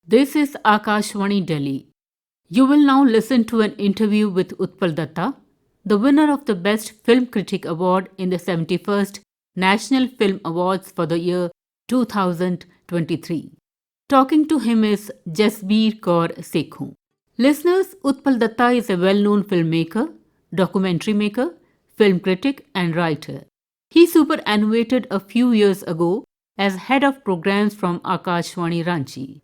This is Akashvani Delhi. You will now listen to an interview with Utpal Datta, the winner of the Best Film Critic Award in the 71st National Film Awards for the year 2023. Talking to him is Jasbeer Kaur Sekhon. Listeners, Utpal Datta is a well-known filmmaker, documentary maker, film critic and writer. He superannuated a few years ago as head of programs from Akashvani Ranchi.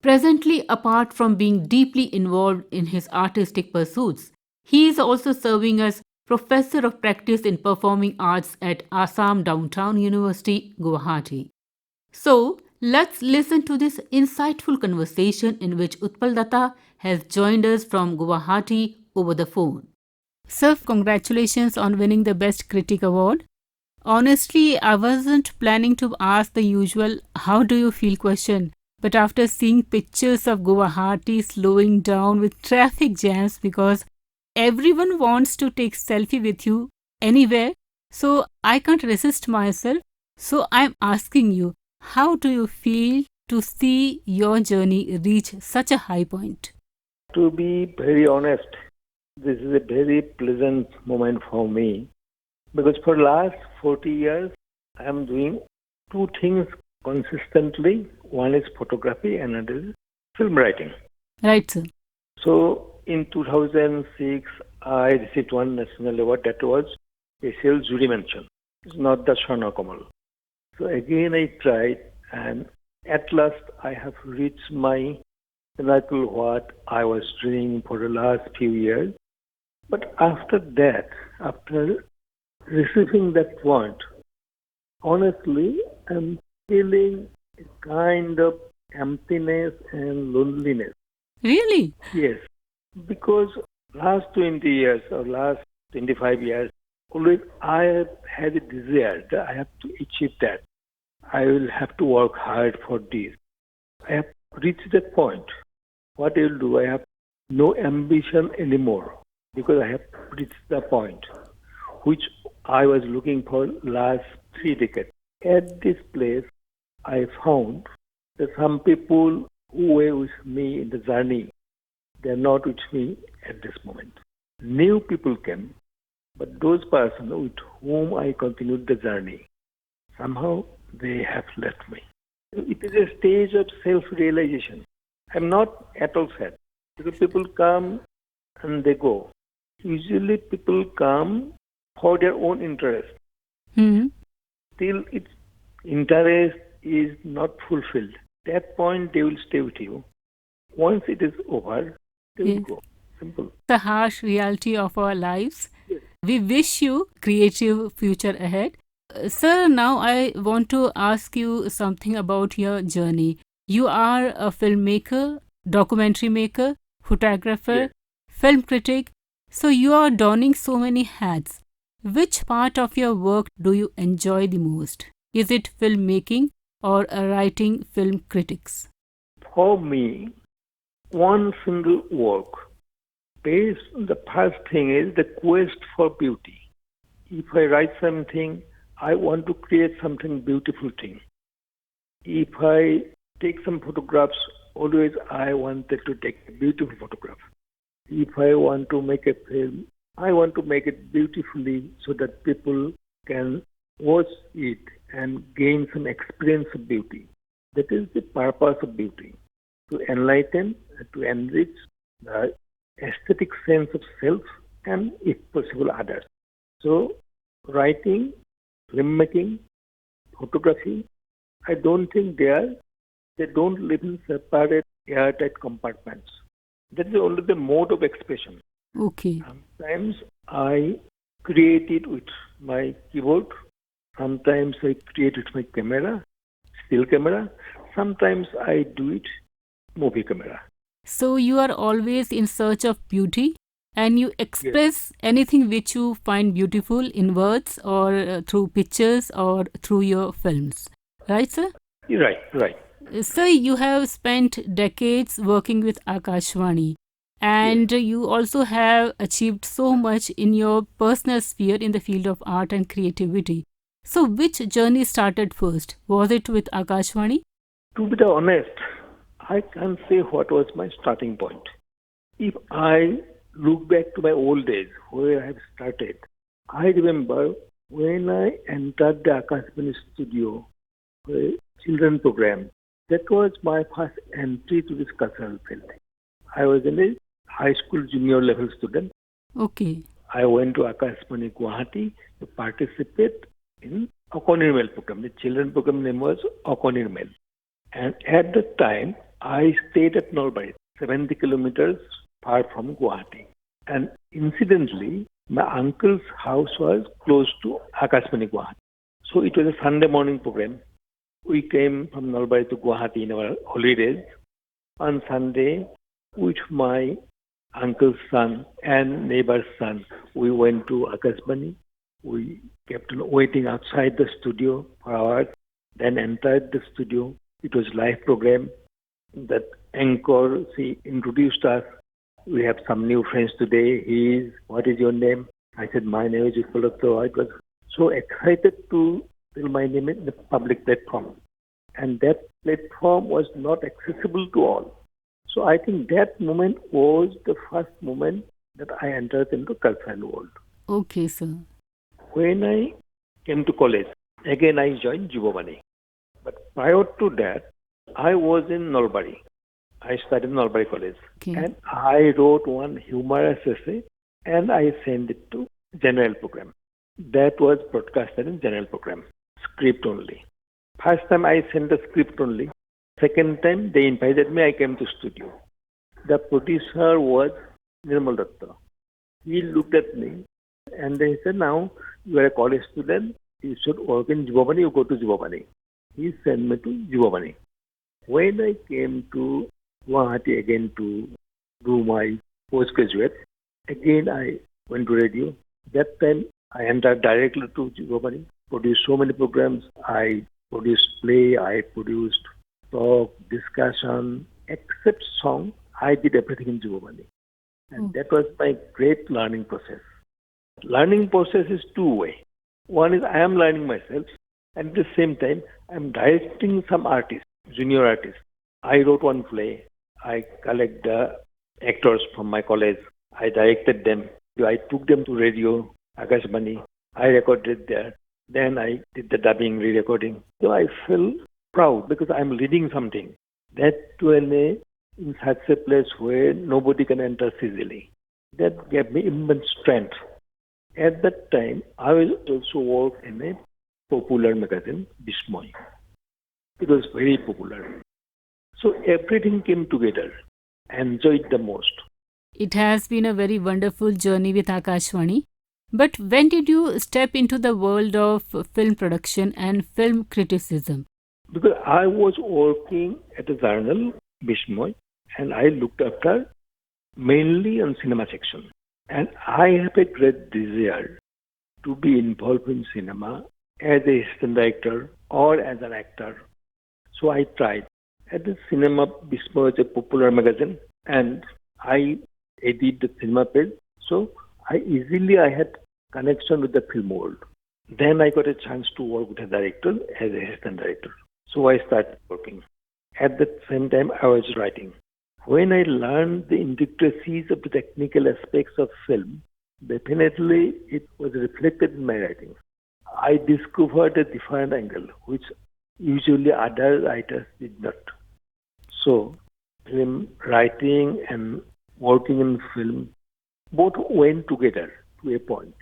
Presently, apart from being deeply involved in his artistic pursuits, he is also serving as Professor of Practice in Performing Arts at Assam Downtown University, Guwahati. So, let's listen to this insightful conversation in which Utpal Datta has joined us from Guwahati over the phone. Sir, congratulations on winning the Best Critic Award. Honestly, I wasn't planning to ask the usual "how do you feel" question, but after seeing pictures of Guwahati slowing down with traffic jams because everyone wants to take selfie with you anywhere, so I can't resist myself. So I'm asking you, how do you feel to see your journey reach such a high point? To be very honest, this is a very pleasant moment for me because for last 40 years I am doing two things consistently. One is photography and another is film writing. Right, sir. So in 2006 I received one national award that was special jury mention. It's not the Swarna Kamal. So again I tried and at last I have reached my pinnacle what I was dreaming for the last few years. But after that, after receiving that award, honestly, I'm feeling a kind of emptiness and loneliness. Really? Yes, because last 20 years or last 25 years, always I have had a desire that I have to achieve that. I will have to work hard for this. I have reached that point. What I will do, I have no ambition anymore because I have reached the point which I was looking for last 3 decades. At this place, I found that some people who were with me in the journey, they are not with me at this moment. New people came, but those persons with whom I continued the journey, somehow they have left me. It is a stage of self-realization. I'm not at all sad because people come and they go. Usually people come for their own interest. Hmm. Till its interest is not fulfilled. At that point they will stay with you. Once it is over, they will Yes. go. Simple. The harsh reality of our lives. Yes. We wish you creative future ahead. Sir, now I want to ask you something about your journey. You are a filmmaker, documentary maker, photographer, Yes. film critic. So you are donning so many hats. Which part of your work do you enjoy the most? Is it filmmaking or writing film critics? For me, one single work. Based on the first thing is the quest for beauty. If I write something, I want to create something beautiful thing. If I take some photographs, always I wanted to take a beautiful photograph. If I want to make a film, I want to make it beautifully so that people can watch it and gain some experience of beauty. That is the purpose of beauty, to enlighten, to enrich the aesthetic sense of self and, if possible, others. So, writing, filmmaking, photography, I don't think they don't live in separate airtight compartments. That is only the mode of expression. Okay. Sometimes I create it with my keyboard. Sometimes I create it with my camera, still camera. Sometimes I do it movie camera. So you are always in search of beauty and you express anything which you find beautiful in words or through pictures or through your films. Right, sir? Right. Sir, you have spent decades working with Akashvani and you also have achieved so much in your personal sphere in the field of art and creativity. So which journey started first? Was it with Akashvani? To be honest, I can't say what was my starting point. If I look back to my old days, where I have started, I remember when I entered the Akashvani studio, a children program, that was my first entry to this cultural field. I was in a high school junior level student. Okay. I went to Akashvani Guwahati to participate in Okonirmel program. The children program name was Okonirmel. And at the time, I stayed at Nalbari, 70 kilometers far from Guwahati. And incidentally, my uncle's house was close to Akashvani Guwahati. So it was a Sunday morning program. We came from Nalbari to Guwahati in our holidays. On Sunday, with my uncle's son and neighbor's son, we went to Akashvani. We kept waiting outside the studio for hours, then entered the studio. It was live program. That anchor, she introduced us. We have some new friends today. What is your name? I said, my name is Utpal Datta. I was so excited to tell my name in the public platform. And that platform was not accessible to all. So I think that moment was the first moment that I entered into cultural world. Okay, sir. When I came to college, again I joined Jubavani. But prior to that, I was in Nalbari. I studied in Nalbari College. Okay. And I wrote one humorous essay and I sent it to general program. That was broadcasted in general program, script only. First time I sent the script only. Second time they invited me, I came to studio. The producer was Nirmal Datta. He looked at me and they said, now you are a college student, you should work in Jubavani, you go to Jubavani. He sent me to Jubavani. When I came to Guwahati again to do my postgraduate, again I went to radio. That time I entered directly to Jubavani, produced so many programs. I produced play, I produced talk, discussion, except song, I did everything in Jubavani. And that was my great learning process. Learning process is two-way. One is I am learning myself, and at the same time, I am directing some artists, junior artists. I wrote one play. I collect the actors from my college. I directed them. I took them to radio, Akashvani. I recorded there. Then I did the dubbing, re-recording. So I feel proud because I'm leading something. That too in such a place where nobody can enter easily. That gave me immense strength. At that time, I will also work in a popular magazine, Bismoy. It was very popular. So everything came together. I enjoyed the most. It has been a very wonderful journey with Akashvani. But when did you step into the world of film production and film criticism? Because I was working at a journal, Bismoy, and I looked after mainly on cinema section. And I have a great desire to be involved in cinema as a assistant director or as an actor. So I tried. At the cinema, Bismoy is a popular magazine, and I edit the cinema page. So I had connection with the film world. Then I got a chance to work with a director as an assistant director. So I started working. At the same time, I was writing. When I learned the intricacies of the technical aspects of film, definitely it was reflected in my writing. I discovered a different angle, which usually other writers did not. So, film writing and working in film both went together to a point.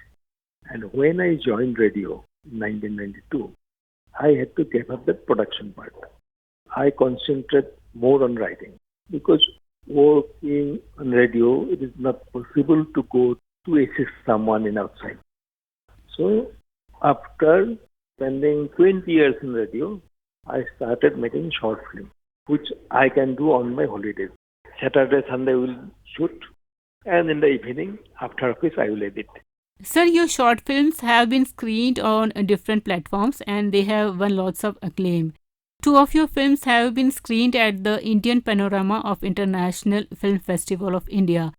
And when I joined radio in 1992, I had to give up the production part. I concentrate more on writing because working on radio, it is not possible to go to assist someone in outside. So after spending 20 years in radio, I started making short film, which I can do on my holidays. Saturday, Sunday will shoot, and in the evening, after office, I will edit. Sir, your short films have been screened on different platforms and they have won lots of acclaim. Two of your films have been screened at the Indian Panorama of International Film Festival of India.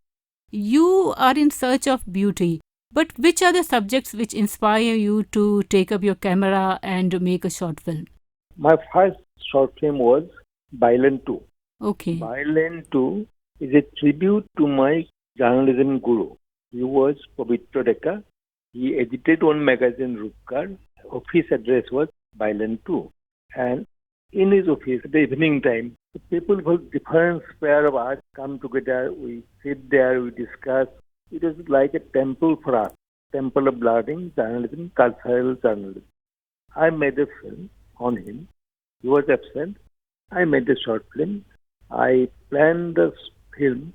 You are in search of beauty, but which are the subjects which inspire you to take up your camera and make a short film? My first short film was Violent 2. Okay. Byline 2 is a tribute to my journalism guru. He was Pavitra Datta. He edited one magazine, Rupkar. Office address was Byline 2. And in his office, at the evening time, the people from different sphere of art come together. We sit there, we discuss. It is like a temple for us, temple of learning, journalism, cultural journalism. I made a film on him. He was absent. I made a short film. I planned the film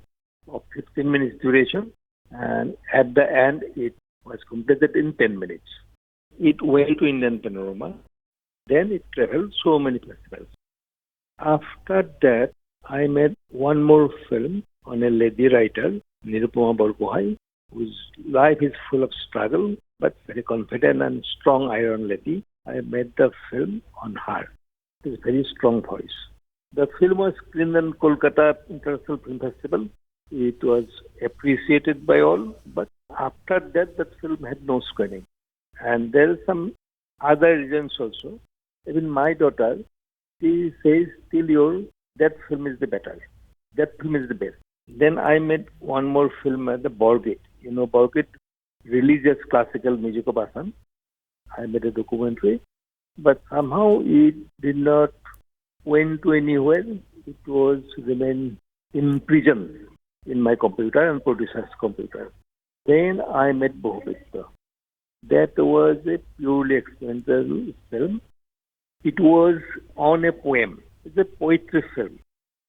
of 15 minutes duration, and at the end, it was completed in 10 minutes. It went to Indian Panorama. Then it traveled so many festivals. After that, I made one more film on a lady writer, Nirupama Borgohai, whose life is full of struggle, but very confident and strong iron lady. I made the film on her. It is very strong voice. The film was screened in Kolkata International Film Festival. It was appreciated by all, but after that, that film had no screening. And there are some other reasons also. Even my daughter, she says, still that film is the better. That film is the best. Then I made one more film at the Borgate. You know, Borgate, religious classical music of Assam. I made a documentary, but somehow it did not went to anywhere. It was remained in prison in my computer and producer's computer. Then I made Bohvitra. That was a purely experimental film. It was on a poem. It's a poetry film.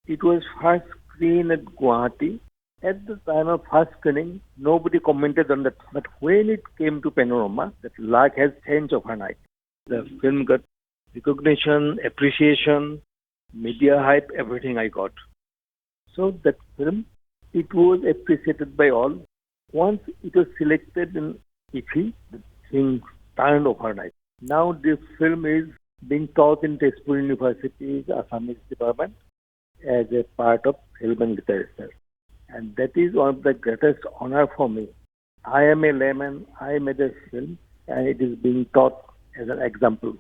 It was first screened at Guwahati. At the time of first screening, nobody commented on that. But when it came to Panorama, that luck has changed overnight. The film got recognition, appreciation, media hype, everything I got. So that film, it was appreciated by all. Once it was selected in IFI, the thing turned overnight. Now this film is being taught in Tezpur University's Assamese department as a part of film and literature. And that is one of the greatest honor for me. I am a layman, I made a film, and it is being taught as an example.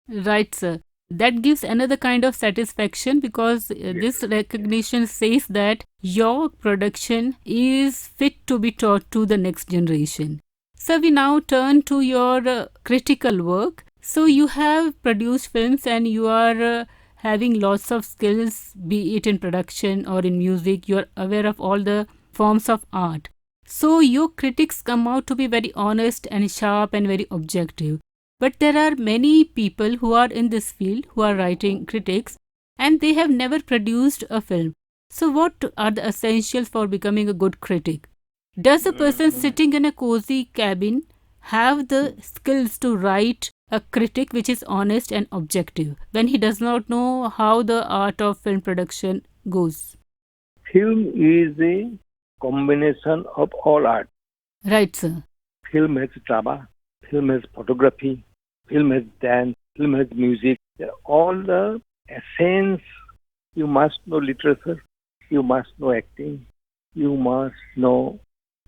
Right, sir. That gives another kind of satisfaction because Yes. this recognition says that your production is fit to be taught to the next generation. So we now turn to your critical work. So you have produced films and you are having lots of skills, be it in production or in music. You are aware of all the forms of art. So your critics come out to be very honest and sharp and very objective. But there are many people who are in this field who are writing critics and they have never produced a film. So, what are the essentials for becoming a good critic? Does a person sitting in a cozy cabin have the skills to write a critic which is honest and objective when he does not know how the art of film production goes? Film is a combination of all art. Right, sir. Film has drama, film has photography, film has dance, film has music. All the essence. You must know literature, you must know acting, you must know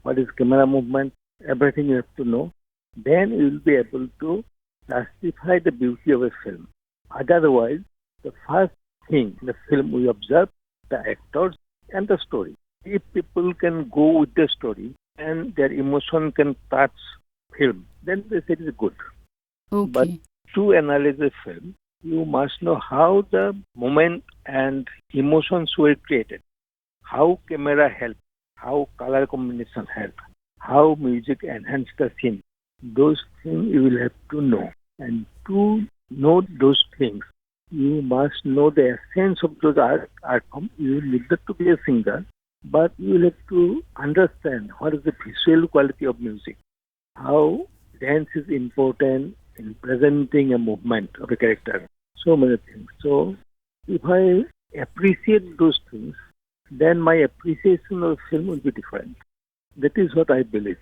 what is camera movement, everything you have to know. Then you will be able to justify the beauty of a film. Otherwise, the first thing in the film we observe the actors and the story. If people can go with the story and their emotion can touch film, then they say it is good. But Okay. to analyze a film, you must know how the moment and emotions were created, how camera helped, how color combination helped, how music enhanced the scene. Those things you will have to know. And to know those things, you must know the essence of those art form. You need not to be a singer, but you will have to understand what is the visual quality of music, how dance is important in presenting a movement of a character. So many things. So if I appreciate those things, then my appreciation of film will be different. That is what I believe.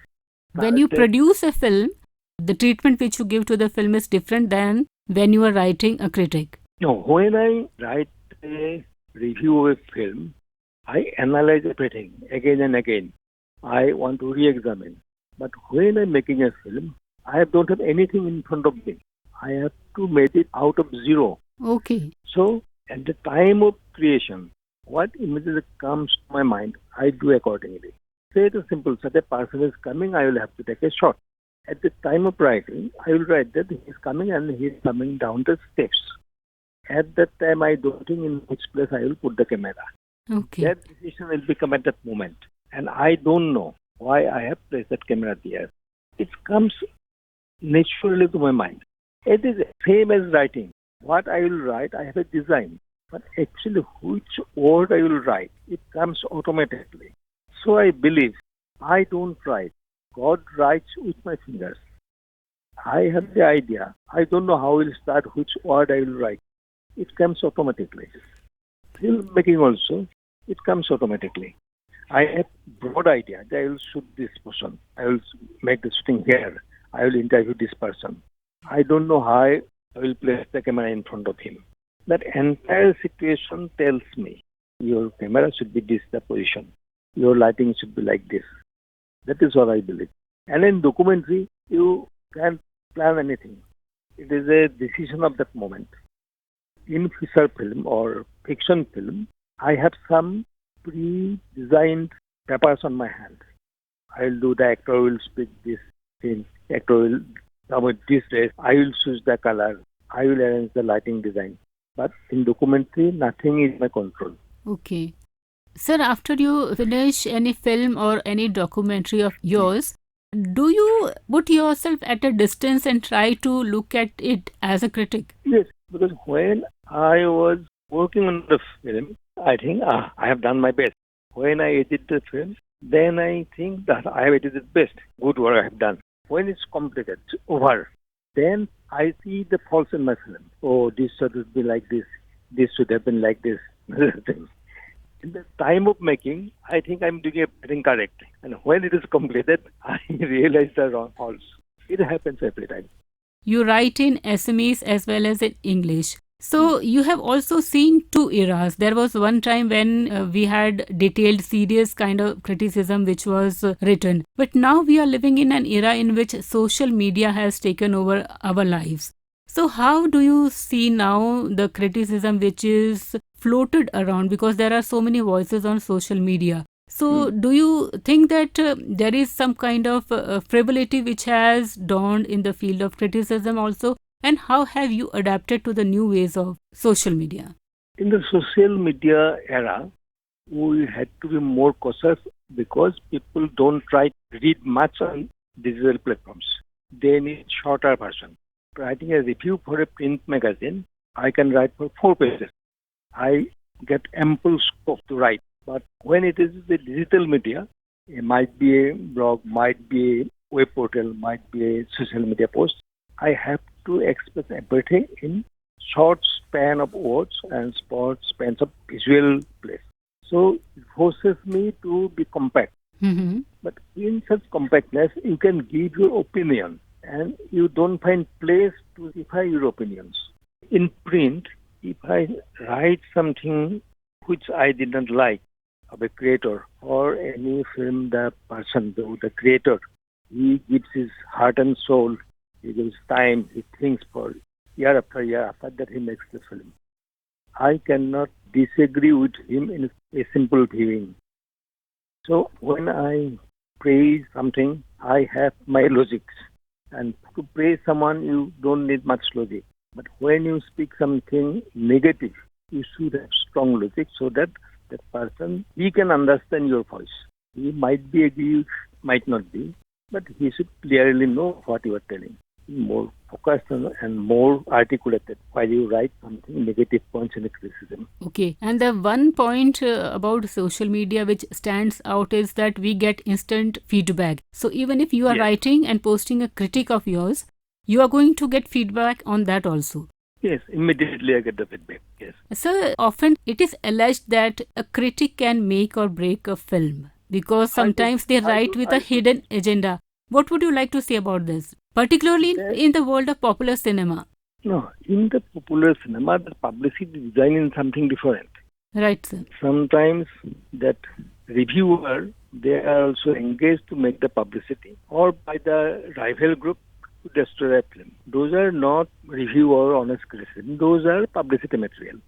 When you That- produce a film, the treatment which you give to the film is different than when you are writing a critic. No, when I write a review of a film, I analyze everything again and again. I want to re-examine. But when I'm making a film, I don't have anything in front of me. I have to make it out of zero. Okay. So at the time of creation, What immediately comes to my mind, I do accordingly. Say it is simple. Such a person is coming, I will have to take a shot. At the time of writing, I will write that he is coming and he is coming down the steps. At that time, I don't think in which place I will put the camera. Okay. That decision will become at that moment. And I don't know why I have placed that camera there. It comes naturally to my mind. It is same as writing. What I will write, I have a design. But actually, which word I will write, it comes automatically. So I believe I don't write. God writes with my fingers. I have the idea. I don't know how I will start, which word I will write. It comes automatically. Filmmaking also, it comes automatically. I have broad idea that I will shoot this person. I will make the shooting here. I will interview this person. I don't know how I will place the camera in front of him. That entire situation tells me your camera should be this the position. Your lighting should be like this. That is what I believe. And in documentary, you can't plan anything. It is a decision of that moment. In feature film or fiction film, I have some pre-designed papers on my hand. I will do the actor will speak this scene, actor will come with this dress, I will choose the color, I will arrange the lighting design. But in documentary, nothing is my control. Okay. Sir, after you finish any film or any documentary of yours, do you put yourself at a distance and try to look at it as a critic? Yes, because when I was working on the film, I think I have done my best. When I edit the film, then I think that I have edited best. Good work I have done. When it's completed, over, then I see the faults in my film. Oh, this should be like this. This should have been like this. In the time of making, I think I'm doing everything correct. And when it is completed, I realize the wrong faults. It happens every time. You write in Assamese as well as in English. So you have also seen two eras. There was one time when we had detailed, serious kind of criticism which was written. But now we are living in an era in which social media has taken over our lives. So how do you see now the criticism which is floated around, because there are so many voices on social media? So do you think that there is some kind of frivolity which has dawned in the field of criticism also? And how have you adapted to the new ways of social media? In the social media era, we had to be more cautious because people don't try to read much on digital platforms. They need shorter version. Writing a review for a print magazine, I can write for 4 pages. I get ample scope to write. But when it is the digital media, it might be a blog, might be a web portal, might be a social media post, I have to express everything in short span of words and short spans of visual place. So it forces me to be compact. Mm-hmm. But in such compactness, you can give your opinion and you don't find place to defy your opinions. In print, if I write something which I didn't like of a creator or any film, the person, the creator, he gives his heart and soul, he gives time, he thinks for year after that he makes the film. I cannot disagree with him in a simple viewing. So when I praise something, I have my logics. And to praise someone, you don't need much logic. But when you speak something negative, you should have strong logic so that that person, he can understand your voice. He might be agree, might not be, but he should clearly know what you are telling. More focused and more articulated while you write something negative points in a criticism. Okay. And the one point about social media which stands out is that we get instant feedback. So even if you are writing and posting a critique of yours, you are going to get feedback on that also. Yes, immediately I get the feedback. Yes. So often it is alleged that a critic can make or break a film because sometimes they write with a hidden agenda. What would you like to say about this, particularly in the world of popular cinema? No, in the popular cinema, the publicity design is something different. Right, sir. Sometimes that reviewer, they are also engaged to make the publicity or by the rival group to destroy a film. Those are not review or honest criticism. Those are publicity material.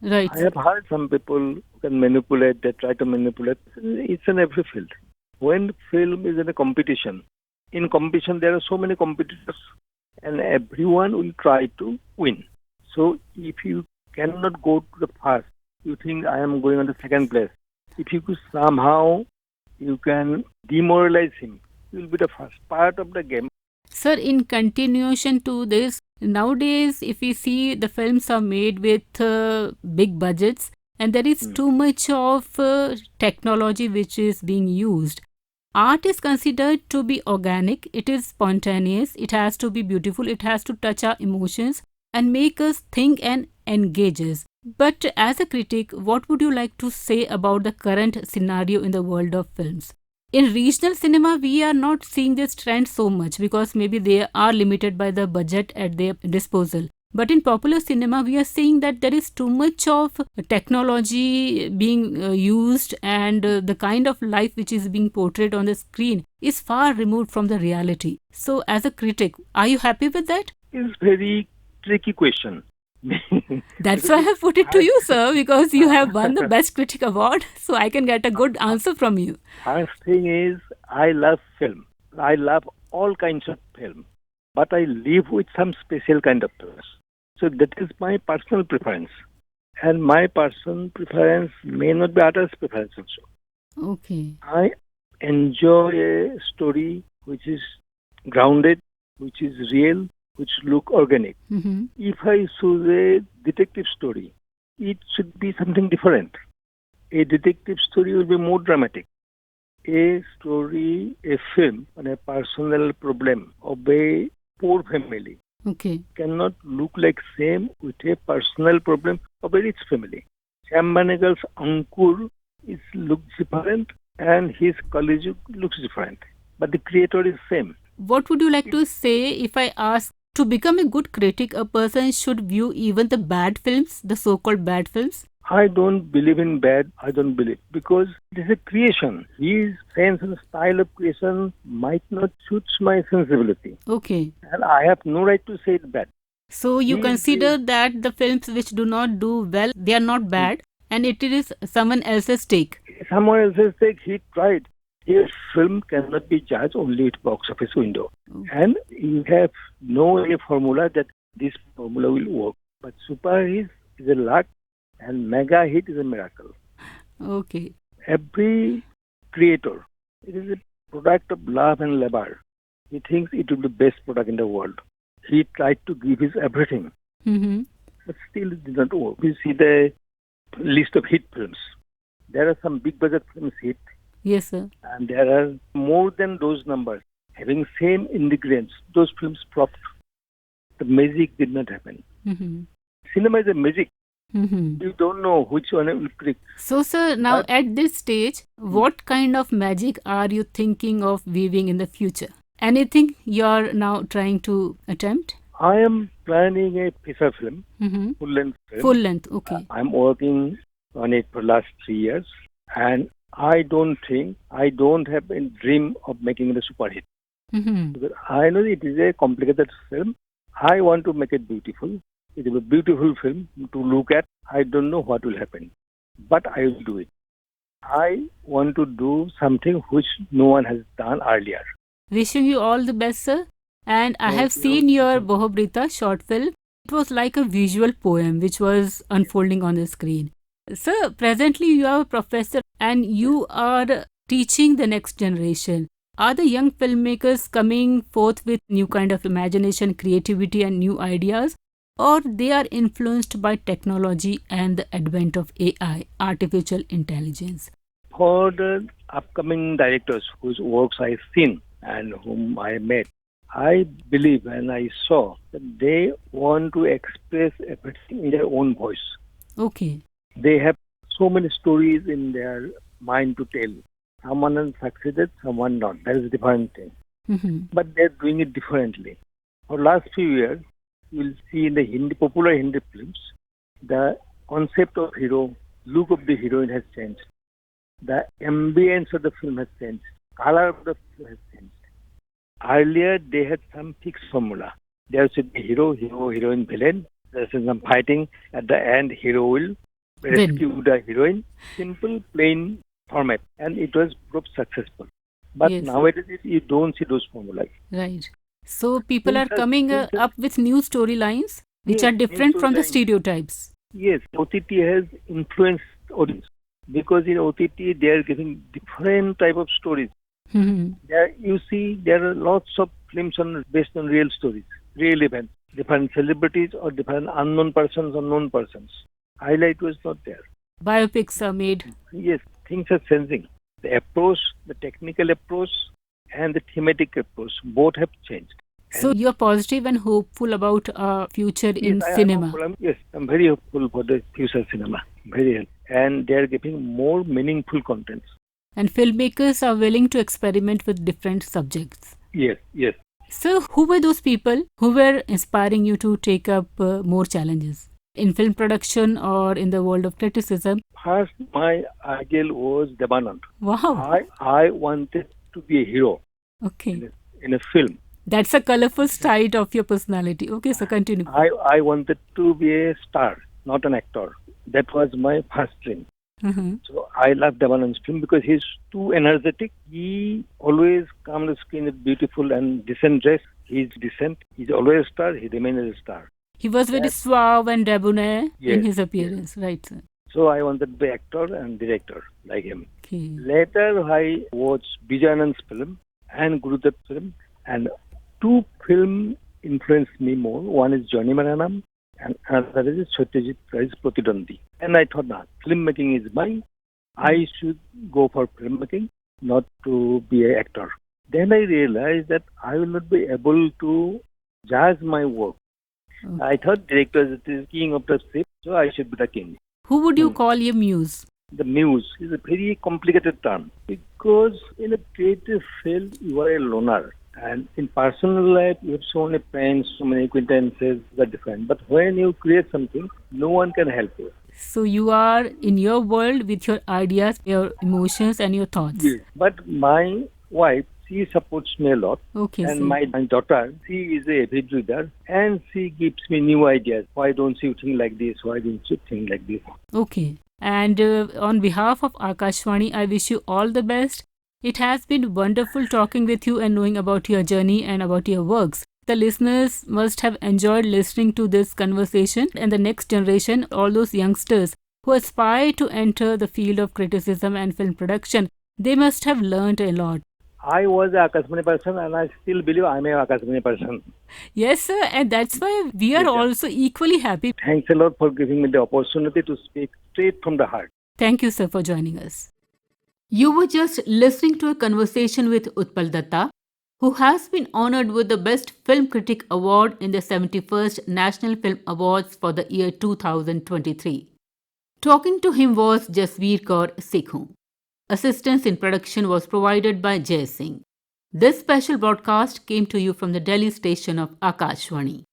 Right, I sir. have heard some people who can manipulate, they try to manipulate. It's in every field. When film is in a competition, in competition there are so many competitors and everyone will try to win. So if you cannot go to the first, you think I am going on the second place. If you could somehow you can demoralize him, he will be the first part of the game. Sir, in continuation to this, nowadays, if we see the films are made with big budgets and there is Hmm. too much of technology which is being used. Art is considered to be organic, it is spontaneous, it has to be beautiful, it has to touch our emotions and make us think and engage us. But as a critic, what would you like to say about the current scenario in the world of films? In regional cinema, we are not seeing this trend so much because maybe they are limited by the budget at their disposal. But in popular cinema, we are seeing that there is too much of technology being used, and the kind of life which is being portrayed on the screen is far removed from the reality. So, as a critic, are you happy with that? It's very tricky question. That's Because why I it's have put it to hard. you, sir, because you have won the Best Critic Award, so I can get a good answer from you. First thing is, I love film. I love all kinds of film, but I live with some special kind of films. So that is my personal preference, and my personal preference may not be others' preference also. Okay. I enjoy a story which is grounded, which is real, which look organic. Mm-hmm. If I choose a detective story, it should be something different. A detective story will be more dramatic. A story, a film on a personal problem of a poor family Okay. cannot look like same with a personal problem of a rich family. Sam Manegal's Ankur is looks different and his colleague looks different, but the creator is same. What would you like to say if I ask, to become a good critic, a person should view even the bad films, the so called bad films? I don't believe in bad. I don't believe because it is a creation. His sense and style of creation might not suit my sensibility, Okay. and I have no right to say it bad. So you He is consider that the films which do not do well, they are not bad and it is someone else's take. someone else says like he tried. A film cannot be judged only with box office window, and you have no any formula that this formula will work. But super hit is a luck, and mega hit is a miracle. Okay. Every creator, it is a product of love and labor. He thinks it will be the best product in the world. He tried to give his everything, Mm-hmm. but still it did not work. We see the list of hit films. There are some big budget films hit, Yes, sir. and there are more than those numbers having same ingredients. Those films flopped. The magic did not happen. Mm-hmm. Cinema is a magic. Mm-hmm. You don't know which one will click. So, sir, now But at this stage, what kind of magic are you thinking of weaving in the future? Anything you're now trying to attempt? I am planning a feature film, Mm-hmm. full length film. Full length, okay. I'm working on it for last 3 years, and I don't have a dream of making it a super hit. Mm-hmm. Because I know it is a complicated film. I want to make it beautiful. It is a beautiful film to look at. I don't know what will happen, but I will do it. I want to do something which no one has done earlier. Wishing you all the best, sir. And I have Thank you. seen your Bohobrita short film. It was like a visual poem which was unfolding on the screen. Sir, presently you are a professor and you are teaching the next generation. Are the young filmmakers coming forth with new kind of imagination, creativity and new ideas? Or they are influenced by technology and the advent of AI, artificial intelligence? For the upcoming directors whose works I've seen and whom I met, I believe and I saw that they want to express everything in their own voice. Okay. They have so many stories in their mind to tell. Someone has succeeded, someone not. That is a different thing. Mm-hmm. But they're doing it differently. For last few years, you will see in the popular Hindi films, the concept of hero, look of the heroine has changed. The ambience of the film has changed. Color of the film has changed. Earlier, they had some fixed formula. There should be hero, heroine, villain. There should be some fighting. At the end, hero will Win. rescued a heroine. Simple, plain format, and it was proved successful. But Yes. nowadays, you don't see those formulas. Right. So people are Things coming things up with new storylines which yes, are new different from the storylines. stereotypes. Yes, OTT has influenced audience because in OTT they are giving different type of stories. Mhm. There you see there are lots of films based on real stories, real events, different celebrities or different unknown persons or known persons. Highlight was not there. Biopics are made. Yes, things are changing. The approach, the technical approach, and the thematic approach both have changed. So you're positive and hopeful about a future Yes, in I'm cinema. hopeful. Yes, I'm very hopeful for the future cinema. Very helpful. And they are giving more meaningful contents. And filmmakers are willing to experiment with different subjects. Yes, yes. So who were those people who were inspiring you to take up more challenges in film production or in the world of criticism? First, my ideal was Devanand. Wow. I wanted to be a hero Okay. in a film. That's a colorful side of your personality. Okay, so continue. I wanted to be a star, not an actor. That was my first dream. Mhm. So I love Devanand's film because he's too energetic. He always comes to screen with beautiful and decent dress. He's decent. He's always a star. He remains a star. He was very suave and debonair in Yes, his appearance, right, sir? So I wanted to be actor and director like him. Okay. Later I watched Vijayanand's film and Gurudev's film, and two films influenced me more. One is Johnny Maranam and another is Satyajit Ray's Pratidandi. And I thought, nah, filmmaking is mine. I should go for filmmaking, not to be an actor. Then I realized that I will not be able to judge my work. I thought director is the king of the ship, so I should be the king. Who would you call your muse? The muse is a very complicated term because in a creative field you are a loner, and in personal life you have so many friends, so many acquaintances that are different. But when you create something, no one can help you. So you are in your world with your ideas, your emotions, and your thoughts. Yes. But my wife, she supports me a lot. Okay, And so my daughter, she is a avid reader and she gives me new ideas. Why don't you think like this? Why don't you think like this? okay. And on behalf of Akashvani, I wish you all the best. It has been wonderful talking with you and knowing about your journey and about your works. The listeners must have enjoyed listening to this conversation, and the next generation, all those youngsters who aspire to enter the field of criticism and film production, they must have learned a lot. I was a Akashvani person and I still believe I'm a Akashvani person. Yes, sir, and that's why we are also equally happy. Thanks a lot for giving me the opportunity to speak straight from the heart. Thank you, sir, for joining us. You were just listening to a conversation with Utpal Datta, who has been honored with the Best Film Critic Award in the 71st National Film Awards for the year 2023. Talking to him was Jasbeer Kaur Sekhon. Assistance in production was provided by Singh. This special broadcast came to you from the Delhi station of Akashvani.